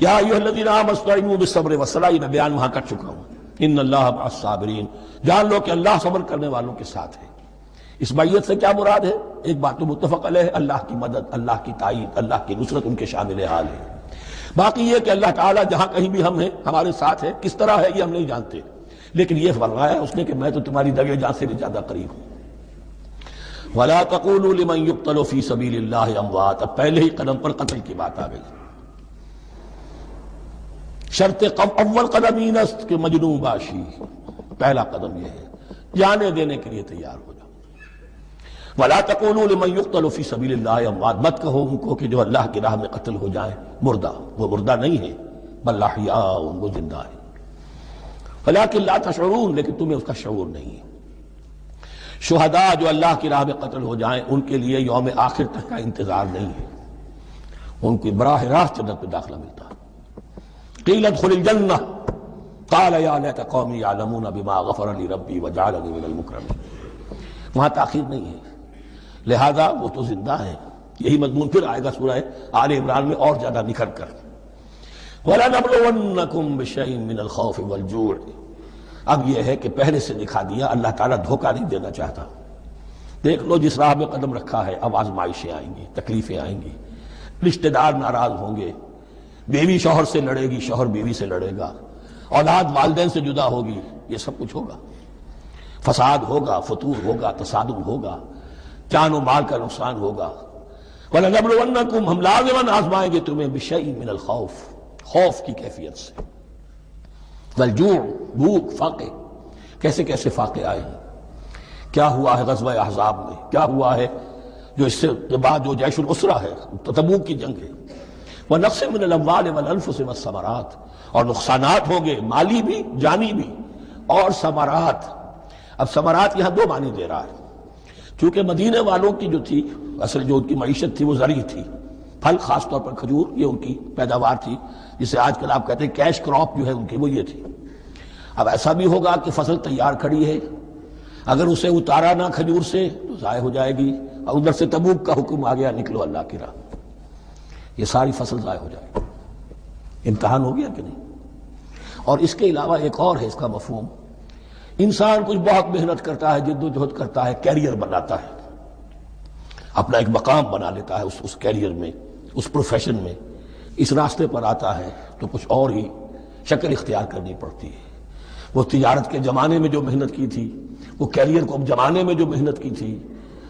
یا ایھا الذین آمنوا استعینوا بالصبر والصلاۃ، میں بیان وہاں کر چکا ہوں، ان اللہ مع الصابرین، جان لو کہ اللہ صبر کرنے والوں کے ساتھ ہے۔ اس معیت سے کیا مراد ہے؟ ایک بات تو متفق علیہ ہے، اللہ کی مدد، اللہ کی تائید، اللہ کی نصرت ان کے شامل حال ہے۔ باقی یہ کہ اللہ تعالیٰ جہاں کہیں بھی ہم ہیں ہمارے ساتھ ہے، کس طرح ہے یہ ہم نہیں جانتے، لیکن یہ فرمایا اس نے کہ میں تو تمہاری دگے جان سے بھی زیادہ قریب ہوں۔ وَلَا تَقُولُوا لِمَن يُقْتَلُ فِي سَبِيلِ اللَّهِ أَمْوَاتٌ، اب پہلے ہی قدم پر قتل کی بات آ گئی۔ شرط اول قدم ہی نست کہ مجنون باشی، پہلا قدم یہ ہے جانے دینے کے لیے تیار ہو جاؤ۔ وَلَا تَقُولُوا لِمَن يُقْتَلُ فِي سَبِيلِ اللَّهِ أَمْوَاتٌ، مت کہو ان کو کہ جو اللہ کی راہ میں قتل ہو جائیں مردہ، وہ مردہ نہیں ہے، بل احیاء، وہ زندہ ہے، وَلَٰكِن لَا تَشْعُرُونَ، لیکن تمہیں اس کا شعور نہیں ہے۔ شہداء جو اللہ کی راہ میں قتل ہو جائیں ان کے لیے یوم آخر تک کا انتظار نہیں ہے، ان کو براہ راست جنت میں داخلہ ملتا ہے۔ قیل ادخل الجنہ قال یا لیت قومی یعلمون بما غفر لی ربی وجعلنی من المکرمین، وہاں تاخیر نہیں ہے، لہذا وہ تو زندہ ہے۔ یہی مضمون پھر آئے گا سورہ آل عمران میں اور زیادہ نکھر کر، وَلَنَبْلُوَنَّكُمْ بِشَيْءٍ مِّنَ الْخَوْفِ وَالْجُوعِ۔ اب یہ ہے کہ پہلے سے دکھا دیا، اللہ تعالیٰ دھوکہ نہیں دینا چاہتا۔ دیکھ لو جس راہ میں قدم رکھا ہے اب آزمائشیں آئیں گی، تکلیفیں آئیں گی، رشتہ دار ناراض ہوں گے، بیوی شوہر سے لڑے گی، شوہر بیوی سے لڑے گا، اولاد والدین سے جدا ہوگی، یہ سب کچھ ہوگا، فساد ہوگا، فتور ہوگا، تصادم ہوگا، جان و مال کا نقصان ہوگا۔ وَلَنَبْلُوَنَّكُمْ، ہم لازماً آزمائیں گے تمہیں، بِشَيْءٍ مِّنَ الْخَوْفِ، خوف کی کیفیت سے، والجوع، بھوک، فاقے، کیسے کیسے فاقے آئے ہیں، کیا ہوا ہے غزوہ احزاب میں، کیا ہوا ہے جو اس سے بعد جو جیش العسرہ ہے، تبوک کی جنگ ہے، وَنَقْصٍ مِّنَ الْأَمْوَالِ وَالْأَنفُسِ وَالثَّمَرَاتِ، اور نقصانات ہوں گے مالی بھی جانی بھی، اور ثمرات۔ اب ثمرات یہاں دو معنی دے رہا ہے، چونکہ مدینے والوں کی جو تھی اصل جو ان کی معیشت تھی وہ زرعی تھی، پھل، خاص طور پر کھجور، یہ ان کی پیداوار تھی، جسے آج کل آپ کہتے ہیں کیش کراپ جو ہے ان کی، وہ یہ تھی۔ اب ایسا بھی ہوگا کہ فصل تیار کھڑی ہے، اگر اسے اتارا نہ کھجور سے تو ضائع ہو جائے گی، اور ادھر سے تبوک کا حکم آ گیا نکلو اللہ کی راہ، یہ ساری فصل ضائع ہو جائے گی۔ امتحان ہو گیا کہ نہیں؟ اور اس کے علاوہ ایک اور ہے اس کا مفہوم، انسان کچھ بہت محنت کرتا ہے، جد و جہد کرتا ہے، کیریئر بناتا ہے، اپنا ایک مقام بنا لیتا ہے اس کیریئر میں، اس پروفیشن میں، اس راستے پر آتا ہے تو کچھ اور ہی شکل اختیار کرنی پڑتی ہے۔ وہ تجارت کے زمانے میں جو محنت کی تھی، وہ کیریئر کو جمانے میں جو محنت کی تھی،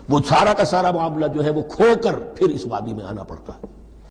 وہ سارا کا سارا معاملہ جو ہے وہ کھو کر پھر اس وادی میں آنا پڑتا ہے۔